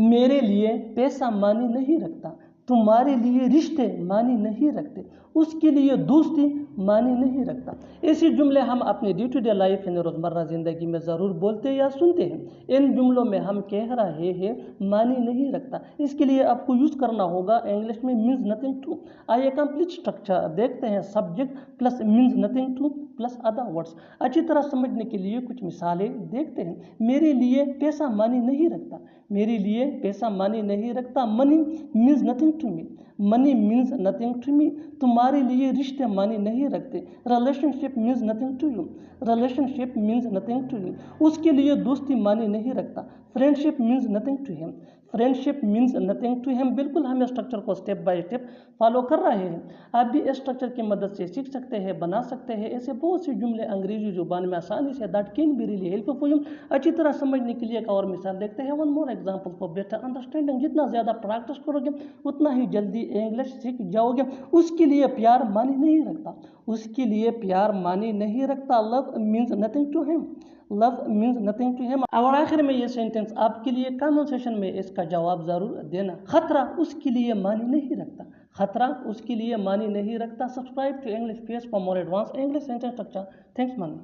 मेरे लिए पैसा मानी नहीं रखता, तुम्हारे लिए रिश्ते मानी नहीं रखते, उसके लिए दोस्ती मानी नहीं रखता। ऐसे जुमले हम अपने डे टू डे लाइफ यानी रोज़मर्रा ज़िंदगी में ज़रूर बोलते या सुनते हैं। इन जुमलों में हम कह रहे हैं मानी नहीं रखता, इसके लिए आपको यूज़ करना होगा इंग्लिश में मीन्स नथिंग टू। आइए कंप्लीट स्ट्रक्चर देखते हैं। Subject plus means nothing two plus other words. अच्छी तरह समझने के लिए कुछ मिसालें देखते हैं। मेरे लिए पैसा मानी नहीं रखता, मेरे लिए पैसा मानी नहीं रखता। Money means nothing to me, money means nothing to me. तुम्हारे लिए रिश्ते मानी नहीं रखते। Relationship means nothing to you, relationship means nothing to you. उसके लिए दोस्ती मानी नहीं रखता। Friendship means nothing to him, friendship means nothing to him. बिल्कुल हम स्ट्रक्चर को स्टेप बाय स्टेप फॉलो कर रहे हैं। आप भी इस स्ट्रक्चर की मदद से सीख सकते हैं, बना सकते हैं ऐसे बहुत से जुमले अंग्रेजी जुबान में आसानी से। That can be really helpful for you. अच्छी तरह समझने के लिए एक और मिसाल देखते हैं। One more example for better understanding. जितना ज़्यादा प्रैक्टिस करोगे उतना ही जल्दी इंग्लिश सीख जाओगे। उसके लिए प्यार मानी नहीं रखता, उसके लिए प्यार मानी नहीं रखता। Love means nothing to him, love means nothing to him. और आखिर में ये सेंटेंस आपके लिए कमेंट सेशन में इसका जवाब जरूर देना। खतरा उसके लिए मानी नहीं रखता, खतरा उसके लिए मानी नहीं रखता। Subscribe to English page for more advance English sentence structure. Thanks man.